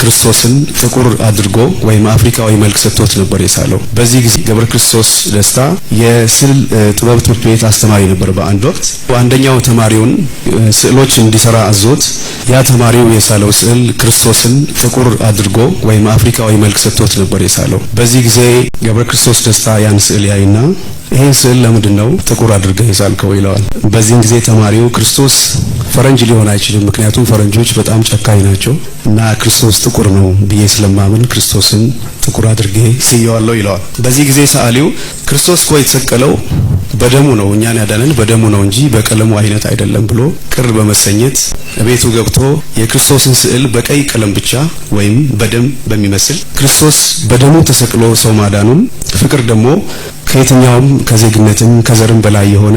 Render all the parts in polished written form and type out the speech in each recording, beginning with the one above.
ክርስቶስን ጥቁር አድርጎ ወይም አፍሪካዊ መልክ ሰጥቶት ነበር የሳለው። በዚህ ጊዜ ገብረ ክርስቶስ ደስታ የስዕል ጥበብ ትምህርት ቤት አስተማሪ ነበር። በአንድ ወቅት አንደኛው ተማሪውን ስዕሎች እንዲሰራ አዞት ያ ተማሪው የሳለው ስዕል ክርስቶስን ጥቁር አድርጎ ወይም አፍሪካዊ መልክ ሰጥቶት ነበር የሳለው። በዚህ ጊዜ ገብረ ክርስቶስ ደስታ ያን ስዕል ያይና ይሄን ስዕል ለምንድነው ጥቁር አድርገህ የሳልከው ይለዋል። በዚህን ጊዜ ተማሪው ክርስቶስ ፈረንጅ ሊሆን አይችልም፣ ምክንያቱም ፈረንጆች በጣም ጨካኝ ናቸው እና ክርስቶስ ጥቁር ነው ብዬ ስለማምን ክርስቶስን ጥቁር አድርጌ ስየዋለሁ ይለዋል። በዚህ ጊዜ ሰዓሊው ክርስቶስ እኮ የተሰቀለው በደሙ ነው፣ እኛን ያዳነን በደሙ ነው እንጂ በቀለሙ አይነት አይደለም ብሎ ቅር በመሰኘት ቤቱ ገብቶ የክርስቶስን ስዕል በቀይ ቀለም ብቻ ወይም በደም በሚመስል ክርስቶስ በደሙ ተሰቅሎ ሰው ማዳኑን ፍቅር ደግሞ ከየትኛውም ከዜግነትም ከዘርም በላይ የሆነ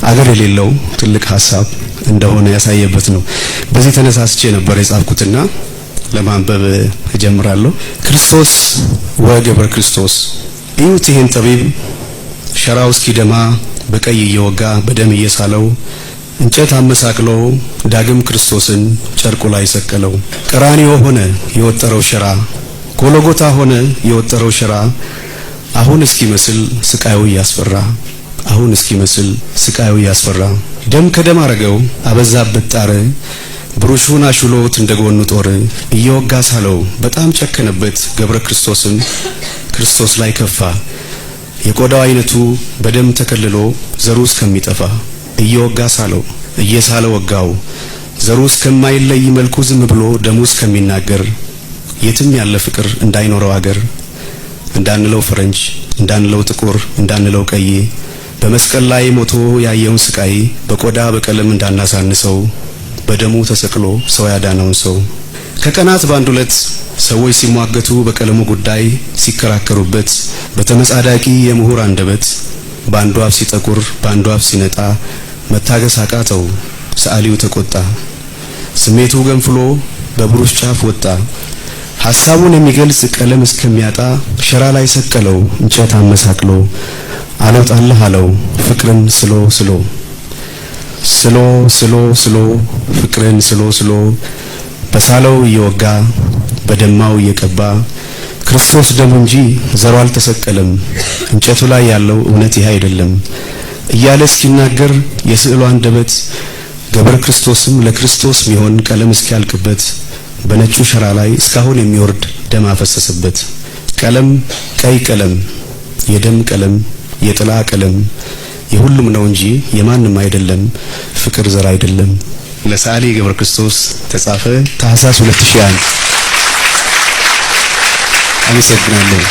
አገር የሌለው ትልቅ ሐሳብ እንደሆነ ያሳየበት ነው። በዚህ ተነሳስቼ ነበር የጻፍኩትና ለማንበብ እጀምራለሁ። ክርስቶስ ወገብረ ክርስቶስ እዩት ይሄን ጠቢብ ሸራው እስኪደማ በቀይ እየወጋ በደም እየሳለው እንጨት አመሳቅሎ ዳግም ክርስቶስን ጨርቁ ላይ ሰቀለው። ቀራንዮ ሆነ የወጠረው ሸራ፣ ጎልጎታ ሆነ የወጠረው ሸራ አሁን እስኪመስል ስቃዩ ያስፈራ፣ አሁን እስኪመስል ስቃዩ ያስፈራ። ደም ከደም አረገው አበዛበት ጣረ፣ ብሩሹን አሹሎት እንደጎኑ ጦር እየወጋ ሳለው በጣም ጨከነበት ገብረ ክርስቶስን ክርስቶስ ላይ ከፋ። የቆዳው አይነቱ በደም ተከልሎ ዘሩ እስከሚጠፋ እየወጋ ሳለው እየሳለ ወጋው። ዘሩ እስከማይለይ መልኩ ዝም ብሎ ደሙ እስከሚናገር የትም ያለ ፍቅር እንዳይኖረው አገር እንዳንለው ፈረንጅ እንዳንለው ጥቁር እንዳንለው ቀይ በመስቀል ላይ ሞቶ ያየውን ስቃይ በቆዳ በቀለም እንዳናሳንሰው በደሙ ተሰቅሎ ሰው ያዳነውን ሰው። ከቀናት ባንድ ሁለት ሰዎች ሲሟገቱ በቀለሙ ጉዳይ ሲከራከሩበት በተመጻዳቂ የምሁር አንደበት ባንዱ አፍ ሲጠቁር ባንዱ አፍ ሲነጣ መታገስ አቃተው ሰዓሊው ተቆጣ። ስሜቱ ገንፍሎ በብሩሽ ጫፍ ወጣ ሐሳቡን የሚገልጽ ቀለም እስከሚያጣ ሸራ ላይ ሰቀለው እንጨት አመሳቅሎ አለውጣለህ አለው ፍቅርን ስሎ ስሎ ስሎ ስሎ ስሎ ፍቅርን ስሎ ስሎ በሳለው እየወጋ በደማው እየቀባ ክርስቶስ ደሙ እንጂ ዘሩ አልተሰቀለም እንጨቱ ላይ ያለው እውነት ይሄ አይደለም እያለ እስኪናገር የስዕሉ አንደበት ገብረ ክርስቶስም ለክርስቶስ ሚሆን ቀለም እስኪያልቅበት በነጩ ሸራ ላይ እስካሁን የሚወርድ ደም አፈሰሰበት። ቀለም ቀይ ቀለም፣ የደም ቀለም፣ የጥላ ቀለም የሁሉም ነው እንጂ የማንም አይደለም። ፍቅር ዘር አይደለም። ለሰዓሊ ገብረ ክርስቶስ ተጻፈ ታህሳስ 2001። አመሰግናለሁ።